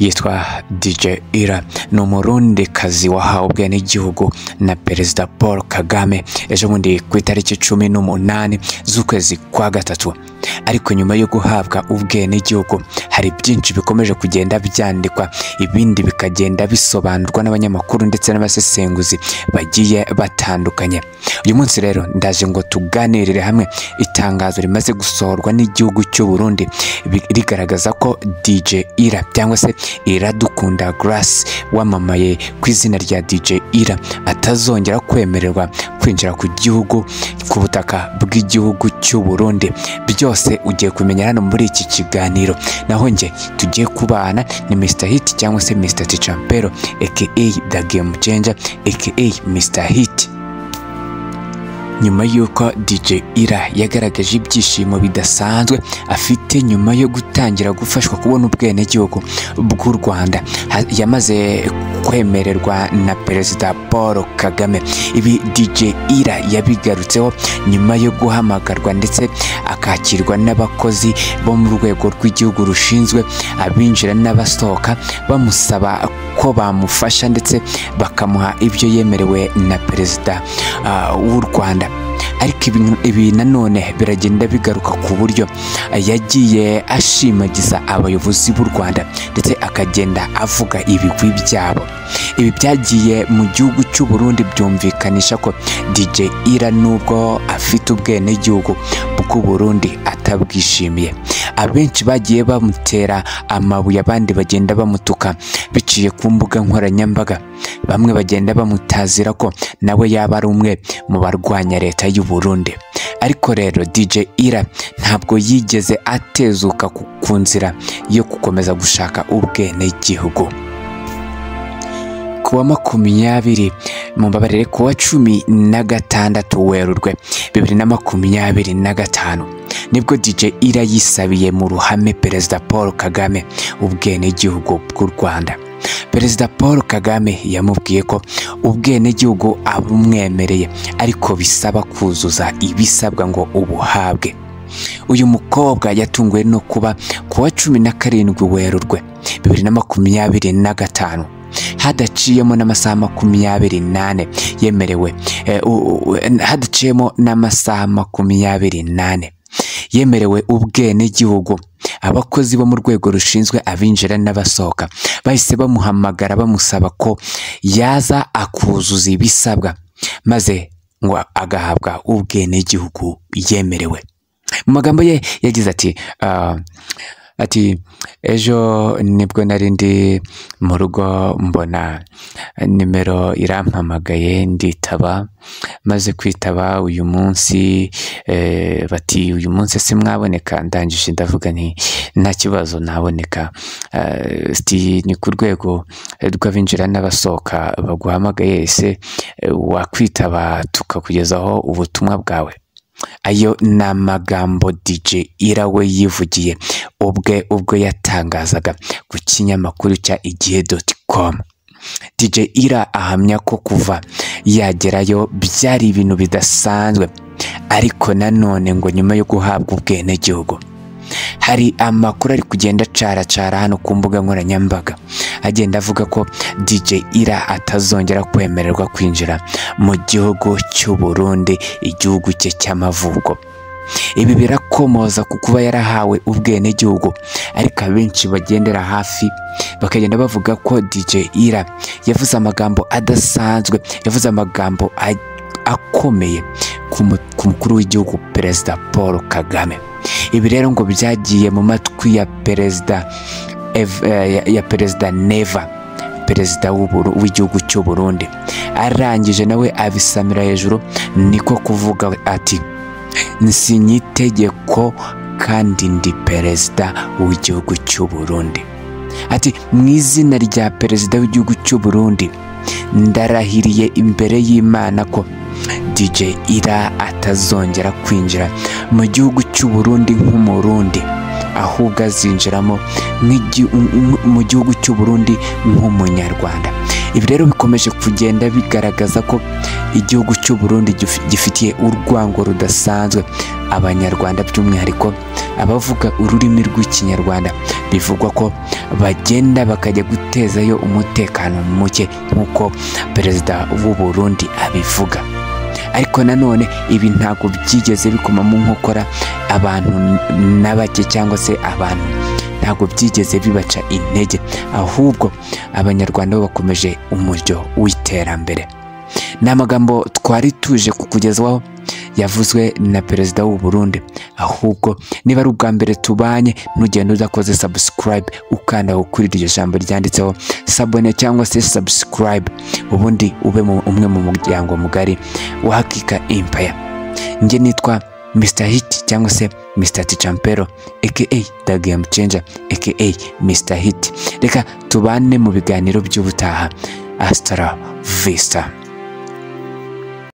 yitwa DJ Ira, ni umurundi kazi wahawe ubwenegihugu na Perezida Paul Kagame ejo bundi ku itariki 18 z'ukwezi kwa gatatu. Ariko nyuma yo guhabwa ubwenegihugu hari byinshi bikomeje kugenda byandikwa, ibindi bikagenda bisobanurwa n'abanyamakuru ndetse n'abasesenguzi bagiye batandukanye. Uyu munsi rero ndaje ngo tuganirire hamwe itangazo rimaze gusohorwa n'igihugu cy'u Burundi rigaragaza ko DJ Ira cyangwa se Iradukunda Grace wamamaye ku izina rya DJ Ira atazongera kwemererwa kwinjira ku gihugu ku butaka bw'igihugu cy'u Burundi. Byose ugiye kumenya hano muri iki kiganiro, naho nge tugiye kubana ni Mr Hit cyangwa se Mr Tichampero aka The Game Changer aka Mr Hit. Nyuma yuko DJ Ira yagaragaje ibyishimo bidasanzwe afite nyuma yo gutangira gufashwa kubona ubwenegihugu bw'u Rwanda, yamaze kwemererwa na Perezida Paul Kagame. Ibi DJ Ira yabigarutseho nyuma yo guhamagarwa ndetse akakirwa n'abakozi bo mu rwego rw'igihugu rushinzwe abinjira n'abasohoka bamusaba ko bamufasha ndetse bakamuha ibyo yemerewe na Perezida w'u Rwanda. Ariko ibi nanone biragenda bigaruka ku buryo yagiye ashimagiza abayobozi b'u Rwanda ndetse akagenda avuga ibigwi byabo. Ibi byagiye mu gihugu cy'u Burundi byumvikanisha ko DJ Ira nubwo afite ubwenegihugu bw'u Burundi atabwishimiye. Abenshi bagiye bamutera amabuye, abandi bagenda bamutuka biciye ku mbuga nkoranyambaga. Bamwe bagenda bamutazira ko nawe yaba ari umwe mu barwanya leta y'u Burundi. Ariko rero DJ Ira ntabwo yigeze atezuka ku nzira yo gukomeza gushaka ubwenegihugu. Kuwa 16 Werurwe 2025 nibwo DJ Ira yisabiye mu ruhame Perezida Paul Kagame ubwenegihugu bw'u Rwanda. Perezida Paul Kagame yamubwiye ko ubwenegihugu abumwemereye ariko bisaba kuzuza ibisabwa ngo ubuhabwe. Uyu mukobwa yatunguwe no kuba kuwa 17 Werurwe 2025 hadaciyemo n'amasaha 28 yemerewe hadaciyemo n'amasaha 28 yemerewe ubwenegihugu. Abakozi bo mu rwego rushinzwe abinjira n'abasohoka bahise bamuhamagara bamusaba ko yaza akuzuza ibisabwa maze ngo agahabwa ubwenegihugu yemerewe. Mu magambo ye yagize ati ejo nibwo narindi mu rugo mbona nimero irampamagaye nditaba, maze kwitaba uyu munsi bati uyu munsi se mwaboneka, ndangije ndavuga nti nta kibazo naboneka. Ni ku rwego rw'abinjira n'abasohoka baguhamagaye, ese wakwitaba tukakugezaho ubutumwa bwawe. Ayo n'amagambo DJ Ira we yivugiye ubwo yatangazaga ku kinyamakuru cya igihe.com. DJ Ira ahamya ko kuva yagerayo byari ibintu bidasanzwe, ariko nanone ngo nyuma yo guhabwa ubwenegihugu hari amakuru ari kugenda cara hano ku mbuga nkoranyambaga agenda avuga ko DJ Ira atazongera kwemererwa kwinjira mu gihugu cy'u Burundi, igihugu cye cy'amavuko. Ibi birakomoza ku kuba yarahawe ubwenegihugu, ariko abenshi bagendera hafi bakagenda bavuga ko DJ Ira yavuze amagambo adasanzwe, yavuze amagambo akomeye ku mukuru w'igihugu Perezida Paul Kagame. Ibi rero ngo byagiye mu matwi ya Perezida Neva, Perezida w'igihugu cy'u Burundi. Arangije nawe abisamira hejuru, niko kuvuga ati nsinyitegeko kandi ndi Perezida w'igihugu cy'u Burundi. Ati mu izina rya Perezida w'igihugu cy'u Burundi ndarahiriye imbere y'Imana ko DJ Ira atazongera kwinjira mu gihugu cy'u Burundi nk'umurundi, ahubwo azinjiramo mu gihugu cy'u Burundi nk'umunyarwanda. Ibi rero bikomeje kugenda bigaragaza ko igihugu cy'u Burundi gifitiye urwango rudasanzwe abanyarwanda, by'umwihariko abavuga ururimi rw'ikinyarwanda bivugwa ko bagenda bakajya gutezayo umutekano muke nk'uko perezida w'u Burundi abivuga. Ariko nanone ibi ntabwo byigeze bikoma mu nkokora abantu n'abake cyangwa se abantu ntabwo byigeze bibaca intege, ahubwo abanyarwanda bo bakomeje umuryo w'iterambere. N'amagambo twari tuje kukugezaho yavuzwe na perezida w'u Burundi, ahubwo niba ari ubwa mbere tubanye nugenda udakoze subscribe ukanda kuri iryo jambo ryanditseho sabone cyangwa se subscribe, ubundi ube umwe mu muryango mugari wa Hakika Empire. Nge nitwa Mr Hit cyangwa se Mr Tichampero aka The Game Changer aka Mr Hit. Reka tubane mu biganiro by'ubutaha. Hasta la vista.